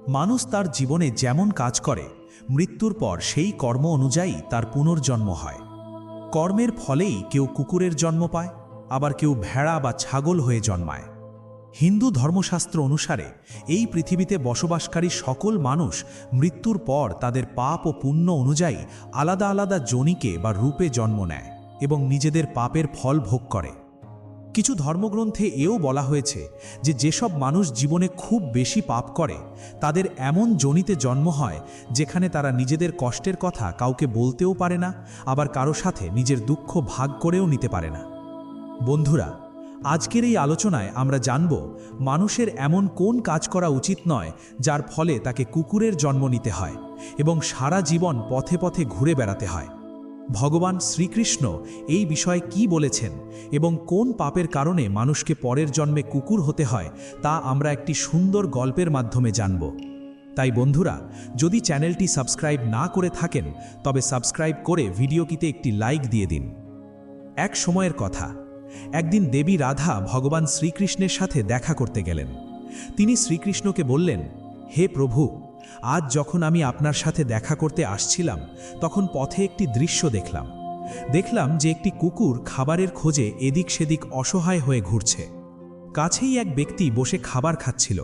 মানুষ তার জীবনে যেমন কাজ করে, মৃত্যুর পর সেই কর্ম অনুযায়ী তার পুনর্জন্ম হয়। কর্মের ফলেই কেউ কুকুরের জন্ম পায়, আবার কেউ ভেড়া বা ছাগল হয়ে জন্মায়। হিন্দু ধর্মশাস্ত্র অনুসারে এই পৃথিবীতে বসবাসকারী সকল মানুষ মৃত্যুর পর তাদের পাপ ও পুণ্য অনুযায়ী আলাদা আলাদা যোনিকে বা রূপে জন্ম নেয় এবং নিজেদের পাপের ফল ভোগ করে। কিছু ধর্মগ্রন্থে এও বলা হয়েছে যে যেসব মানুষ জীবনে খুব বেশি পাপ করে তাদের এমন যোনিতে জন্ম হয় যেখানে তারা নিজেদের কষ্টের কথা কাউকে বলতেও পারে না, আবার কারো সাথে নিজের দুঃখ ভাগ করেও নিতে পারে না। বন্ধুরা, আজকের এই আলোচনায় আমরা জানব মানুষের এমন কোন কাজ করা উচিত নয় যার ফলে তাকে কুকুরের জন্ম নিতে হয় এবং সারা জীবন পথে পথে ঘুরে বেড়াতে হয়। ভগবান শ্রীকৃষ্ণ এই বিষয়ে কি বলেছেন এবং কোন পাপের কারণে মানুষকে পরের জন্মে কুকুর হতে হয় তা আমরা একটি সুন্দর গল্পের মাধ্যমে জানব। তাই বন্ধুরা, যদি চ্যানেলটি সাবস্ক্রাইব না করে থাকেন তবে সাবস্ক্রাইব করে ভিডিওটিতে একটি লাইক দিয়ে দিন। এক সময়ের কথা, একদিন দেবী রাধা ভগবান শ্রীকৃষ্ণের সাথে দেখা করতে গেলেন। তিনি শ্রীকৃষ্ণকে বললেন, হে প্রভু, আজ যখন আমি আপনার সাথে দেখা করতে আসছিলাম তখন পথে একটি দৃশ্য দেখলাম যে একটি কুকুর খাবারের খোঁজে এদিক সেদিক অসহায় হয়ে ঘুরছে। কাছেই এক ব্যক্তি বসে খাবার খাচ্ছিল।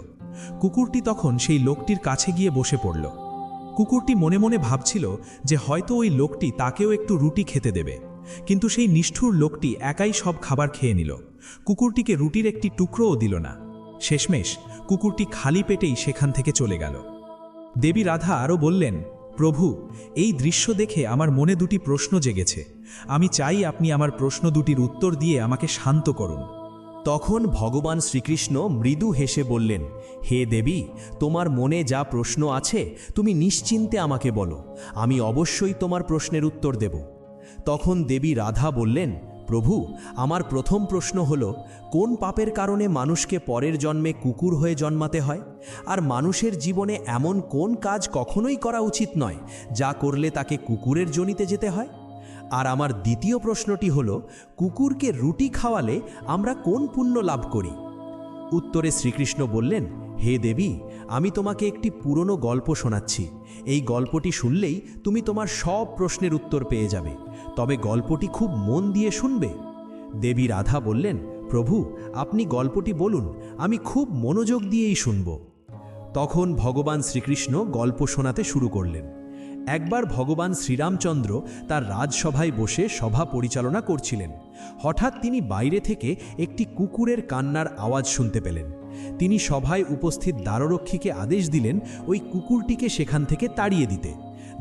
কুকুরটি তখন সেই লোকটির কাছে গিয়ে বসে পড়ল। কুকুরটি মনে মনে ভাবছিল যে হয়তো ওই লোকটি তাকেও একটু রুটি খেতে দেবে, কিন্তু সেই নিষ্ঠুর লোকটি একাই সব খাবার খেয়ে নিল। কুকুরটিকে রুটির একটি টুকরোও দিল না। শেষমেশ কুকুরটি খালি পেটেই সেখান থেকে চলে গেল। দেবী রাধা আরও বললেন, প্রভু, এই দৃশ্য দেখে আমার মনে দুটি প্রশ্ন জেগেছে। আমি চাই আপনি আমার প্রশ্ন দুটির উত্তর দিয়ে আমাকে শান্ত করুন। তখন ভগবান শ্রীকৃষ্ণ মৃদু হেসে বললেন, হে দেবী, তোমার মনে যা প্রশ্ন আছে তুমি নিশ্চিন্তে আমাকে বলো, আমি অবশ্যই তোমার প্রশ্নের উত্তর দেব। তখন দেবী রাধা বললেন, প্রভু, আমার প্রথম প্রশ্ন হলো, কোন পাপের কারণে মানুষকে পরের জন্মে কুকুর হয়ে জন্মাতে হয়? আর মানুষের জীবনে এমন কোন কাজ কখনোই করা উচিত নয় যা করলে তাকে কুকুরের যোনিতে যেতে হয়? আর আমার দ্বিতীয় প্রশ্নটি হলো, কুকুরকে রুটি খাওয়ালে আমরা কোন পুণ্য লাভ করি? উত্তরে শ্রীকৃষ্ণ বললেন, হে দেবী, আমি তোমাকে একটি পুরনো গল্প শোনাচ্ছি। এই গল্পটি শুনলেই তুমি তোমার সব প্রশ্নের উত্তর পেয়ে যাবে, তবে গল্পটি খুব মন দিয়ে শুনবে। দেবী রাধা বললেন, প্রভু, আপনি গল্পটি বলুন, আমি খুব মনোযোগ দিয়েই শুনব। তখন ভগবান শ্রীকৃষ্ণ গল্প শোনাতে শুরু করলেন। একবার ভগবান শ্রীরামচন্দ্র তার রাজসভায় বসে সভা পরিচালনা করছিলেন। হঠাৎ তিনি বাইরে থেকে একটি কুকুরের কান্নার আওয়াজ শুনতে পেলেন। তিনি সভায় উপস্থিত দ্বাররক্ষীকে আদেশ দিলেন ওই কুকুরটিকে সেখান থেকে তাড়িয়ে দিতে।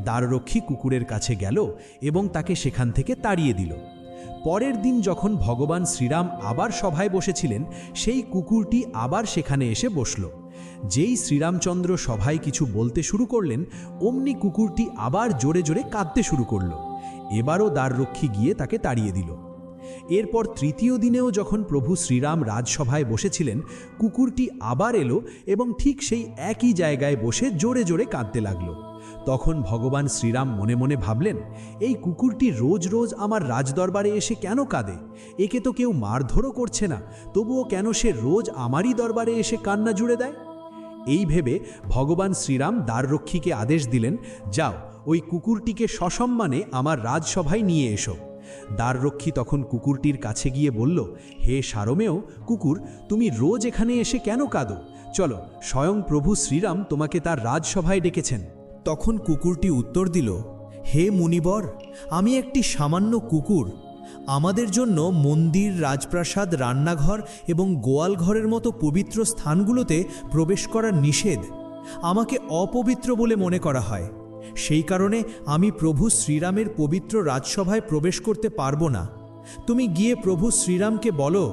দ্বাররক্ষী কুকুরের কাছে গেল এবং তাকে সেখান থেকে তাড়িয়ে দিল। পরের দিন যখন ভগবান শ্রীরাম আবার সভায় বসেছিলেন, সেই কুকুরটি আবার সেখানে এসে বসল। যেই শ্রীরামচন্দ্র সভায় কিছু বলতে শুরু করলেন, অমনি কুকুরটি আবার জোরে জোরে কাঁদতে শুরু করল। এবারও দ্বাররক্ষী গিয়ে তাকে তাড়িয়ে দিল। এরপর তৃতীয় দিনেও যখন প্রভু শ্রীরাম রাজসভায় বসেছিলেন, কুকুরটি আবার এলো এবং ঠিক সেই একই জায়গায় বসে জোরে জোরে কাঁদতে লাগল। তখন ভগবান শ্রীরাম মনে মনে ভাবলেন, এই কুকুরটি রোজ রোজ আমার রাজদরবারে এসে কেন কাঁদে? একে তো কেউ মারধরও করছে না, তবুও কেন সে রোজ আমারই দরবারে এসে কান্না জুড়ে দেয়? এই ভেবে ভগবান শ্রীরাম দ্বাররক্ষীকে আদেশ দিলেন, যাও, ওই কুকুরটিকে সসম্মানে আমার রাজসভায় নিয়ে এসো। দ্বাররক্ষী তখন কুকুরটির কাছে গিয়ে বলল, হে সারমেয় কুকুর, তুমি রোজ এখানে এসে কেন কাঁদো? চলো, স্বয়ং প্রভু শ্রীরাম তোমাকে তার রাজসভায় ডেকেছেন। তখন কুকুরটি উত্তর দিল, হে মুনিবর, আমি একটি সামান্য কুকুর। আমাদের জন্য মন্দির, রাজপ্রাসাদ, রান্নাঘর এবং গোয়ালঘরের মতো পবিত্র স্থানগুলোতে প্রবেশ করা নিষেধ। আমাকে অপবিত্র বলে মনে করা হয়। সেই কারণে আমি প্রভু শ্রীরামের পবিত্র রাজসভায় প্রবেশ করতে পারবো না। তুমি গিয়ে প্রভু শ্রীরামকে বলো,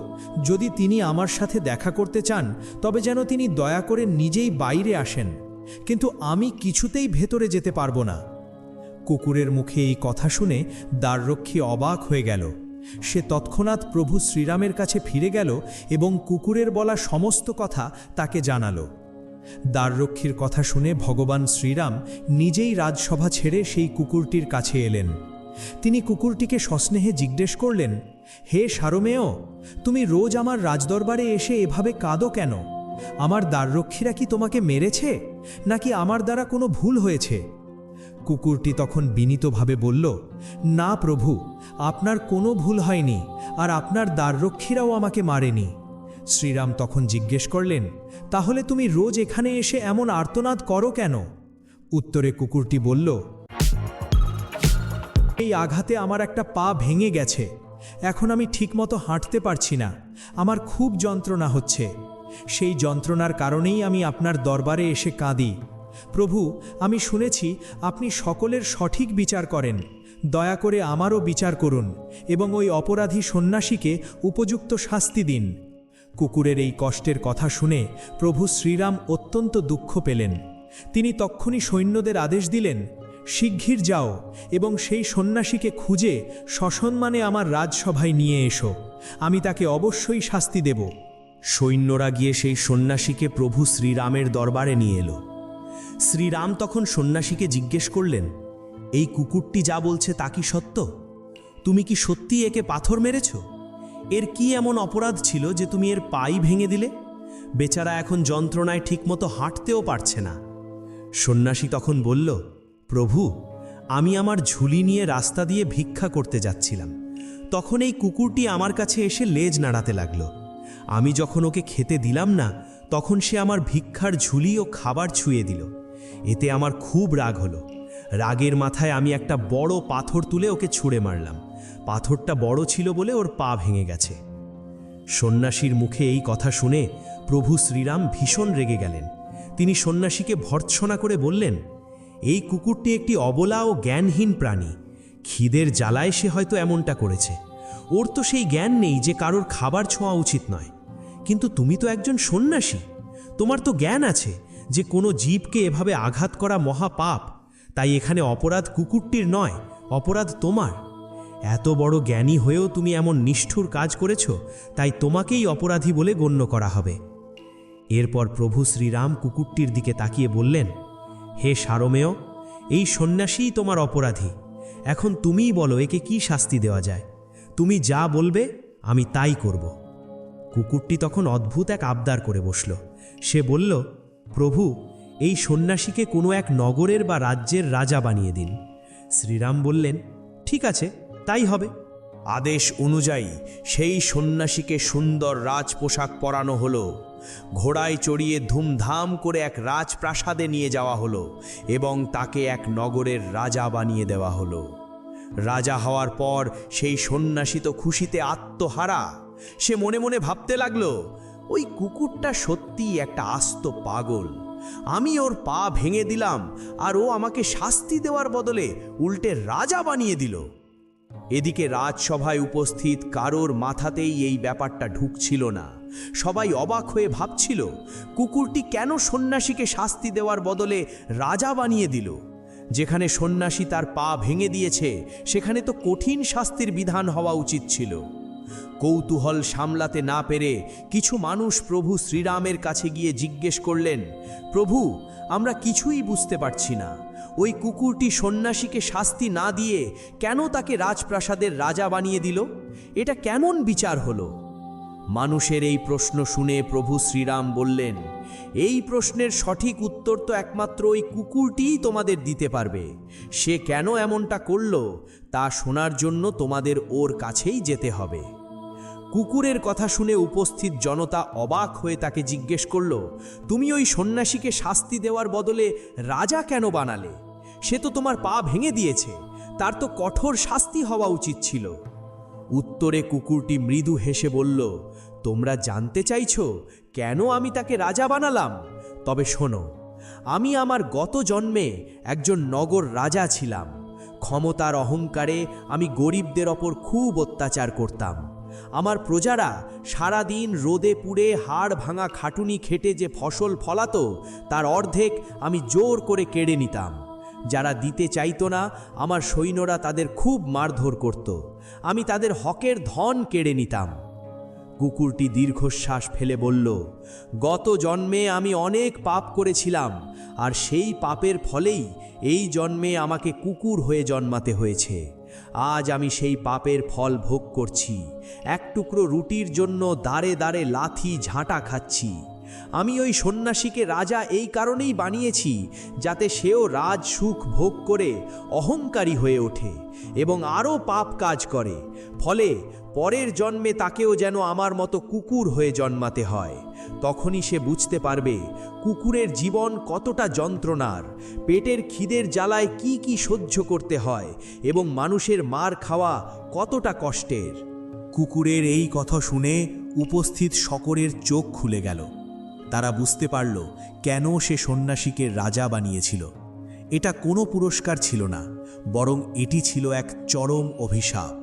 যদি তিনি আমার সাথে দেখা করতে চান তবে যেন তিনি দয়া করে নিজেই বাইরে আসেন, কিন্তু আমি কিছুতেই ভেতরে যেতে পারবো না। কুকুরের মুখে এই কথা শুনে দ্বাররক্ষী অবাক হয়ে গেল। সে তৎক্ষণাৎ প্রভু শ্রীরামের কাছে ফিরে গেল এবং কুকুরের বলা সমস্ত কথা তাকে জানালো। দ্বাররক্ষীর কথা শুনে ভগবান শ্রীরাম নিজেই রাজসভা ছেড়ে সেই কুকুরটির কাছে এলেন। তিনি কুকুরটিকে সস্নেহে জিজ্ঞেস করলেন, হে সারমেয়, তুমি রোজ আমার রাজদরবারে এসে এভাবে কাঁদো কেন? আমার দ্বাররক্ষীরা কি তোমাকে মেরেছে, নাকি আমার দ্বারা কোনো ভুল হয়েছে? কুকুরটি তখন বিনীতভাবে বলল, না প্রভু, আপনার কোনো ভুল হয়নি, আর আপনার দ্বাররক্ষীরাও আমাকে মারেনি। শ্রীরাম তখন জিজ্ঞেস করলেন, তাহলে তুমি রোজ এখানে এসে এমন আর্তনাদ করো কেন? উত্তরে কুকুরটি বলল, এই আঘাতে আমার একটা পা ভেঙে গেছে, এখন আমি ঠিকমতো হাঁটতে পারছি না, আমার খুব যন্ত্রণা হচ্ছে। সেই যন্ত্রণার কারণেই আমি আপনার দরবারে এসে কাঁদি। প্রভু, আমি শুনেছি আপনি সকলের সঠিক বিচার করেন, দয়া করে আমারও বিচার করুন এবং ওই অপরাধী সন্ন্যাসীকে উপযুক্ত শাস্তি দিন। কুকুরের এই কষ্টের কথা শুনে প্রভু শ্রীরাম অত্যন্ত দুঃখ পেলেন। তিনি তক্ষুনি সৈন্যদের আদেশ দিলেন, শিগগির যাও এবং সেই সন্ন্যাসীকে খুঁজে সসম্মানে আমার রাজসভায় নিয়ে এসো, আমি তাকে অবশ্যই শাস্তি দেব। সৈন্যরা গিয়ে সেই সন্ন্যাসীকে প্রভু শ্রীরামের দরবারে নিয়ে এলো। শ্রীরাম তখন সন্ন্যাসীকে জিজ্ঞেস করলেন, এই কুকুরটি যা বলছে তা কি সত্য? তুমি কি সত্যি একে পাথর মেরেছ? এর কি এমন অপরাধ ছিল যে তুমি এর পাই ভেঙে দিলে? বেচারা এখন যন্ত্রণায় ঠিকমতো হাঁটতেও পারছে না। সন্ন্যাসী তখন বলল, প্রভু, আমি আমার ঝুলি নিয়ে রাস্তা দিয়ে ভিক্ষা করতে যাচ্ছিলাম, তখন এই কুকুরটি আমার কাছে এসে লেজ নাড়াতে লাগলো। আমি যখন ওকে খেতে দিলাম না, তখন সে আমার ভিক্ষার ঝুলি ও খাবার ছুঁয়ে দিল। এতে আমার খুব রাগ হলো। রাগের মাথায় আমি একটা বড় পাথর তুলে ওকে ছুঁড়ে মারলাম। পাথরটা বড় ছিল বলে ওর পা ভেঙে গেছে। সন্ন্যাসীর মুখে এই কথা শুনে প্রভু শ্রীরাম ভীষণ রেগে গেলেন। তিনি সন্ন্যাসীকে ভর্ৎসনা করে বললেন, এই কুকুরটি একটি অবলা ও জ্ঞানহীন প্রাণী। খিদের জ্বালায় সে হয়তো এমনটা করেছে। ওর তো সেই জ্ঞান নেই যে কারোর খাবার ছোঁয়া উচিত নয়। কিন্তু তুমি তো একজন সন্ন্যাসী, তোমার তো জ্ঞান আছে যে কোনো জীবকে এভাবে আঘাত করা মহাপাপ। তাই এখানে অপরাধ কুকুরটির নয়, অপরাধ তোমার। এত বড় জ্ঞানী হয়েও তুমি এমন নিষ্ঠুর কাজ করেছ, তাই তোমাকেই অপরাধী বলে গণ্য করা হবে। এরপর প্রভু শ্রীরাম কুকুরটির দিকে তাকিয়ে বললেন, হে সারমেয়, এই সন্ন্যাসীই তোমার অপরাধী। এখন তুমিই বলো একে কি শাস্তি দেওয়া যায়। তুমি যা বলবে আমি তাই করব। কুকুরটি তখন অদ্ভুত এক আবদার করে বসল। সে বলল, প্রভু, এই সন্ন্যাসীকে কোনো এক নগরের বা রাজ্যের রাজা বানিয়ে দিন। শ্রীরাম বললেন, ঠিক আছে, তাই হবে। আদেশ অনুযায়ী সেই সন্ন্যাসীকে সুন্দর রাজপোশাক পরানো হলো। ঘোড়ায় চড়িয়ে ধুমধাম করে এক রাজপ্রাসাদে নিয়ে যাওয়া হলো এবং তাকে এক নগরের রাজা বানিয়ে দেওয়া হলো। রাজা হওয়ার পর সেই সন্ন্যাসী তো খুশিতে আত্মহারা। সে মনে মনে ভাবতে লাগলো, ওই কুকুরটা সত্যিই একটা আস্ত পাগল। আমি ওর পা ভেঙে দিলাম আর ও আমাকে শাস্তি দেওয়ার বদলে উল্টে রাজা বানিয়ে দিল। এদিকে রাজসভায় উপস্থিত কারোর মাথাতেই এই ব্যাপারটা ঢুকছিল না। সবাই অবাক হয়ে ভাবছিল, কুকুরটি কেন সন্ন্যাসীকে শাস্তি দেওয়ার বদলে রাজা বানিয়ে দিল? যেখানে সন্ন্যাসী তার পা ভেঙে দিয়েছে, সেখানে তো কঠিন শাস্তির বিধান হওয়া উচিত ছিল। কৌতূহল সামলাতে না পেরে কিছু মানুষ প্রভু শ্রীরামের কাছে গিয়ে জিজ্ঞেস করলেন, প্রভু, আমরা কিছুই বুঝতে পারছি না। ওই কুকুরটি সন্ন্যাসীকে শাস্তি না দিয়ে কেন তাকে রাজপ্রাসাদের রাজা বানিয়ে দিল? এটা কেমন বিচার হলো? মানুষের এই প্রশ্ন শুনে প্রভু শ্রীরাম বললেন, এই প্রশ্নের সঠিক উত্তর তো একমাত্র ওই কুকুরটিই তোমাদের দিতে পারবে। সে কেন এমনটা করল তা শোনার জন্য তোমাদের ওর কাছেই যেতে হবে। কুকুরের কথা শুনে উপস্থিত জনতা অবাক হয়ে তাকে জিজ্ঞেস করল, তুমি ওই সন্ন্যাসীকে শাস্তি দেওয়ার বদলে রাজা কেন বানালে? সে তো তোমার পা ভেঙে দিয়েছে, তার তো কঠোর শাস্তি হওয়া উচিত ছিল। উত্তরে কুকুরটি মৃদু হেসে বলল, তোমরা জানতে চাইছো কেন আমি তাকে রাজা বানালাম? তবে শোনো, আমি আমার গত জন্মে একজন নগর রাজা ছিলাম। ক্ষমতার অহংকারে আমি গরিবদের ওপর খুব অত্যাচার করতাম। আমার প্রজারা সারাদিন রোদে পুড়ে হাড় ভাঙা খাটুনি খেটে যে ফসল ফলাতো, তার অর্ধেক আমি জোর করে কেড়ে নিতাম। যারা দিতে চাইতো না, আমার সৈন্যরা তাদের খুব মারধর করত। আমি তাদের হকের ধন কেড়ে নিতাম। কুকুরটি দীর্ঘশ্বাস ফেলে বলল, গত জন্মে আমি অনেক পাপ করেছিলাম, আর সেই পাপের ফলেই এই জন্মে আমাকে কুকুর হয়ে জন্মাতে হয়েছে। আজ আমি সেই পাপের ফল ভোগ করছি। এক টুকরো রুটির জন্য দাঁড়ে দাঁড়ে লাথি ঝাঁটা খাচ্ছি। আমি ওই সন্ন্যাসীকে রাজা এই কারণেই বানিয়েছি যাতে সেও রাজ সুখ ভোগ করে অহংকারী হয়ে ওঠে এবং আরও পাপ কাজ করে, ফলে পরের জন্মে তাকেও যেন আমার মতো কুকুর হয়ে জন্মাতে হয়। তখনই সে বুঝতে পারবে কুকুরের জীবন কতটা যন্ত্রণার, পেটের খিদের জ্বালায় কি কি সহ্য করতে হয় এবং মানুষের মার খাওয়া কতটা কষ্টের। কুকুরের এই কথা শুনে উপস্থিত সকলের চোখ খুলে গেল। তারা বুঝতে পারল কেন সে সন্ন্যাসীকে রাজা বানিয়েছিল। এটা কোনো পুরস্কার ছিল না, বরং এটি ছিল এক চরম অভিশাপ।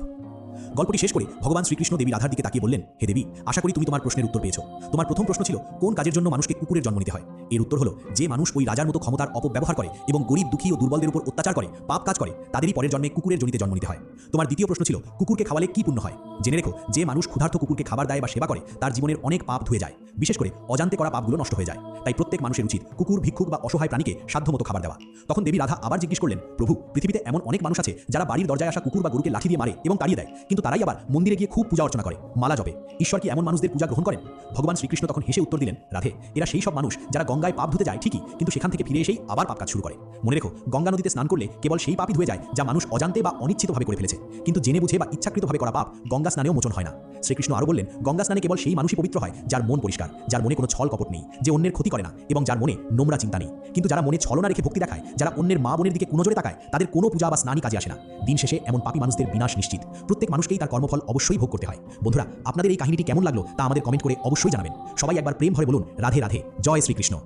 গল্পটি শেষ করে ভগবান শ্রীকৃষ্ণ দেবী রাধার দিকে তাকিয়ে বললেন, হে দেবী, আশা করি তুমি তোমার প্রশ্নের উত্তর পেয়েছো। তোমার প্রথম প্রশ্ন ছিল কোন কাজের জন্য মানুষকে কুকুরের জন্ম নিতে হয়। এর উত্তর হলো, যে মানুষ ওই রাজার মতো ক্ষমতার অপব্যবহার করে এবং গরিব, দুঃখী ও দুর্বলদের উপর অত্যাচার করে, পাপ কাজ করে, তাদেরই পরের জন্মে কুকুরের জনিতে জন্ম নিতে হয়। তোমার দ্বিতীয় প্রশ্ন ছিল কুকুরকে খাওয়ালে কি পুণ্য হয়। জেনে রেখো, যে মানুষ ক্ষুধার্ত কুকুরকে খাবার দেয় বা সেবা করে, তার জীবনের অনেক পাপ ধুয়ে যায়, বিশেষ করে অজান্তে করা পাপগুলো নষ্ট হয়ে যায়। তাই প্রত্যেক মানুষের উচিত কুকুর, ভিক্ষুক বা অসহায় প্রাণীকে সাধ্যমতো খাবার দেওয়া। তখন দেবী রাধা আবার জিজ্ঞেস করলেন, প্রভু, পৃথিবীতে এমন অনেক মানুষ আছে যারা বাড়ির দরজায় আসা কুকুর বা গরুকে লাঠি দিয়ে মারে এবং তাড়িয়ে দেয়, কিন্তু তারাই আবার মন্দিরে গিয়ে খুব পূজা অর্চনা করে, মালা জপে। ঈশ্বর কি এমন মানুষদের পূজা গ্রহণ করেন? ভগবান শ্রীকৃষ্ণ তখন হেসে উত্তর দিলেন, রাধে, এরা সেই সব মানুষ যারা গঙ্গায় পাপ ধুতে যায় ঠিকই, কিন্তু সেখান থেকে ফিরে এসেই আবার পাপ কাজ শুরু করে। মনে রেখো, গঙ্গা নদীতে স্নান করলে কেবল সেই পাপই ধুয়ে যায় যা মানুষ অজান্তে বা অনিচ্ছিতভাবে করে ফেলেছে, কিন্তু জেনে বুঝে বা ইচ্ছাকৃতভাবে করা পাপ গঙ্গা স্নানেও মোচন হয় না। শ্রীকৃষ্ণ আরও বললেন, গঙ্গা স্নানে কেবল সেই মানুষই পবিত্র হয় যার মন পরিষ্কার, যার মনে কোনো ছল কপট নেই, যে অন্যের ক্ষতি করে না এবং যার মনে নোংরা চিন্তা নেই। কিন্তু যারা মনে ছলনা রেখে ভক্তি দেখায়, যারা অন্যের মা বোনের দিকে কুনজরে তাকায়, তাদের কোনো পূজা বা স্নানই কাজে আসে না। দিন শেষে এমন পাপী মানুষদের বিনাশ নিশ্চিত। প্রত্যেক মানুষকেই তার কর্মফল অবশ্যই ভোগ করতে হয়। বন্ধুরা, আপনাদের এই কাহিনীটি কেমন লাগলো তা আমাদের কমেন্ট করে অবশ্যই জানাবেন। সবাই একবার প্রেম ভরে বলুন, রাধে রাধে, জয় Shrikrishna.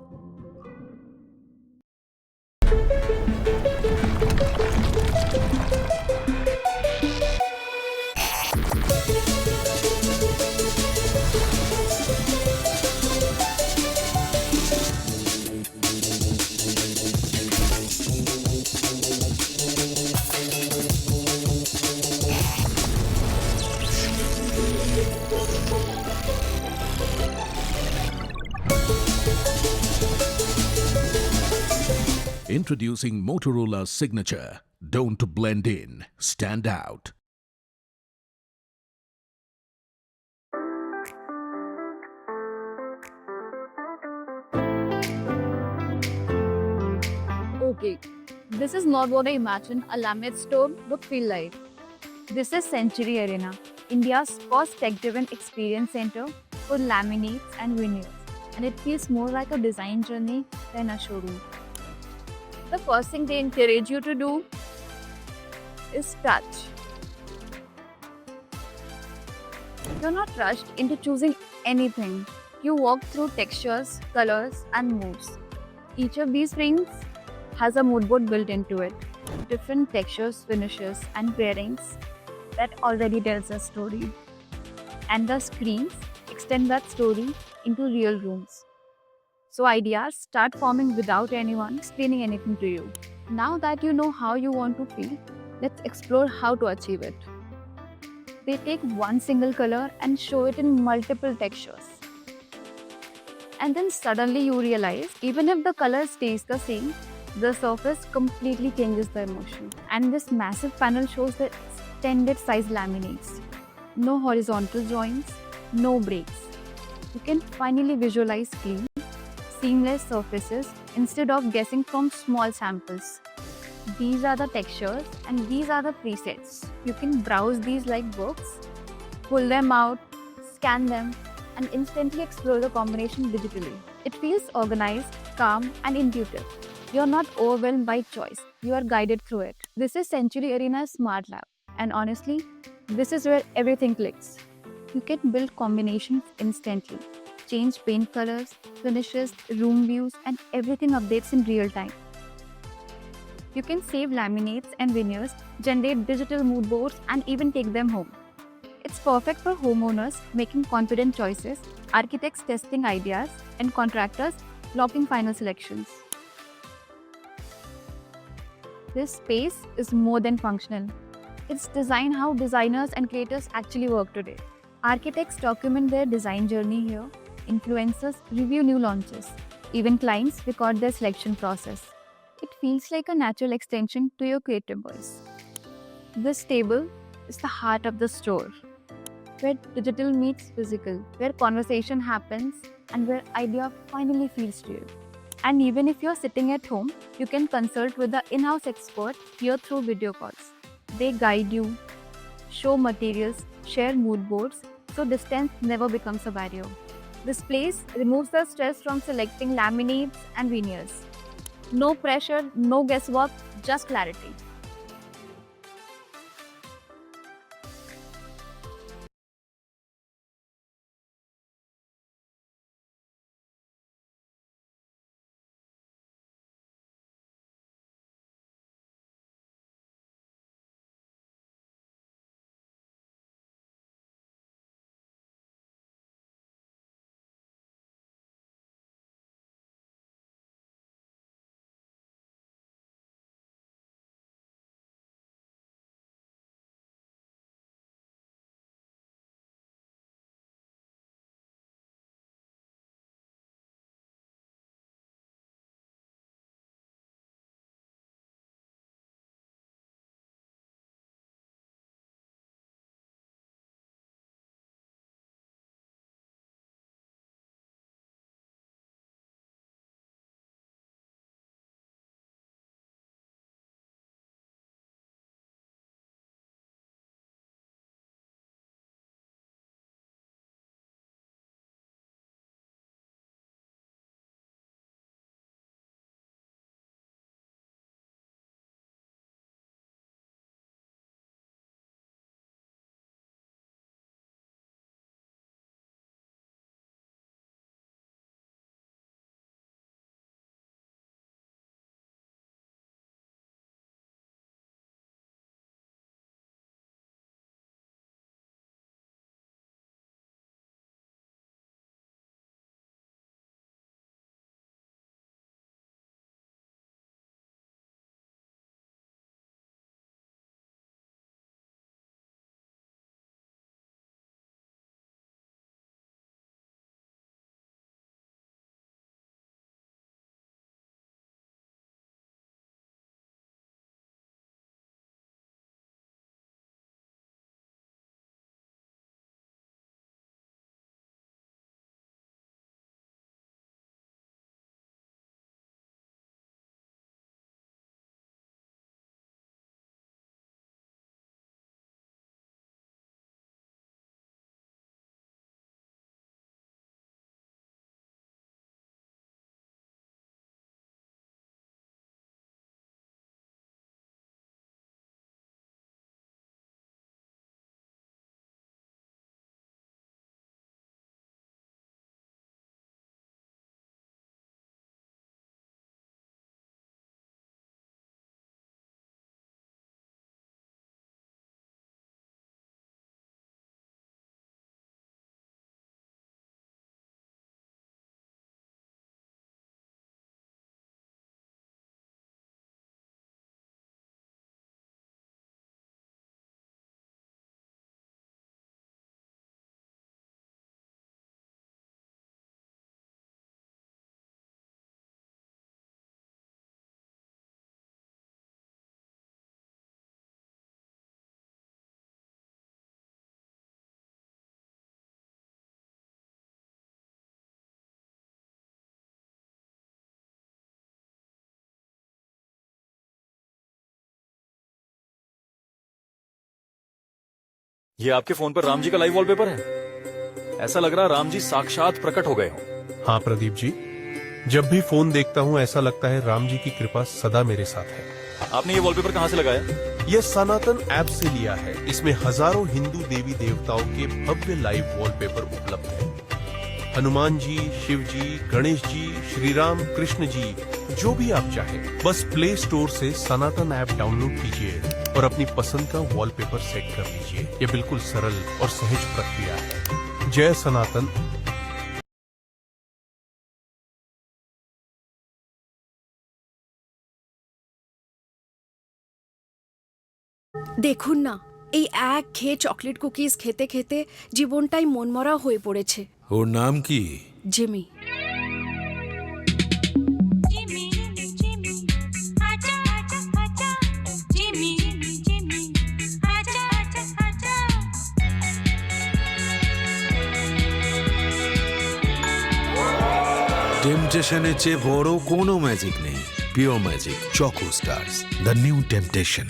Introducing Motorola Signature. Don't blend in, stand out. Okay, this is not what I imagined a laminate store would feel like. This is Century Arena, India's first tech-driven experience center for laminates and veneers, and it feels more like a design journey than a showroom. The first thing they encourage you to do is touch. You're not rushed into choosing anything. You walk through textures, colors, and moods. Each of these rings has a mood board built into it. Different textures, finishes, and pairings that already tells a story. And the screens extend that story into real rooms. So ideas start forming without anyone explaining anything to you. Now that you know how you want to feel, let's explore how to achieve it. They take one single color and show it in multiple textures. And then suddenly you realize, even if the color stays the same, the surface completely changes the emotion. And this massive panel shows the extended size laminates. No horizontal joints, no breaks. You can finally visualize clean, seamless surfaces instead of guessing from small samples. These are the textures and these are the presets. You can browse these like books, pull them out, scan them, and instantly explore the combination digitally. It feels organized, calm, and intuitive. You're not overwhelmed by choice. You are guided through it. This is Century Arena's Smart Lab. And honestly, this is where everything clicks. You can build combinations instantly. Change paint colors, finishes, room views, and everything updates in real time. You can save laminates and veneers, generate digital mood boards, and even take them home. It's perfect for homeowners making confident choices, architects testing ideas, and contractors locking final selections. This space is more than functional. It's designed how designers and creators actually work today. Architects document their design journey here, influencers review new launches, even clients record their selection process. It feels like a natural extension to your creative voice. This table is the heart of the store, where digital meets physical, where conversation happens and where idea finally feels to you. And even if you're sitting at home, you can consult with the in-house expert here through video calls. They guide you, show materials, share mood boards, so distance never becomes a barrier. This place removes the stress from selecting laminates and veneers. No pressure, no guesswork, just clarity. ये आपके phone पर राम जी का live wallpaper है। ऐसा लग रहा है राम जी साक्षात प्रकट हो गए हो। हाँ प्रदीप जी, जब भी फोन देखता हूँ ऐसा लगता है राम जी की कृपा सदा मेरे साथ है। आपने ये वॉलपेपर कहाँ से लगाया? यह सनातन ऐप से लिया है। इसमें हजारों हिंदू देवी देवताओं के भव्य लाइव वॉलपेपर उपलब्ध है। हनुमान जी, शिव जी, गणेश जी, श्री राम, कृष्ण जी, जो भी आप चाहें, बस प्ले स्टोर से सनातन ऐप डाउनलोड कीजिए और अपनी पसंद का वॉलपेपर सेट कर लीजिए। यह बिल्कुल सरल और सहज प्रक्रिया है। जय सनातन। দেখুন না, এই এক খেয়ে চকলেট কুকিজ খেতে খেতে জীবনটাই মনমরা হয়ে পড়েছে। ওর নাম কি? জিমি। টেম্পটেশনের চেয়ে বড় কোনো ম্যাজিক নেই। Pure magic choco stars, the new temptation.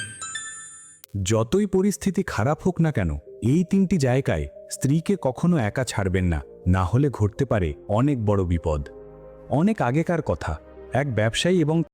যতই পরিস্থিতি খারাপ হোক না কেন, এই 3টি জায়গায় স্ত্রীকে কখনো একা ছাড়বেন না, না হলে ঘটতে পারে অনেক বড় বিপদ। অনেক আগেকার কথা, এক ব্যবসায়ী এবং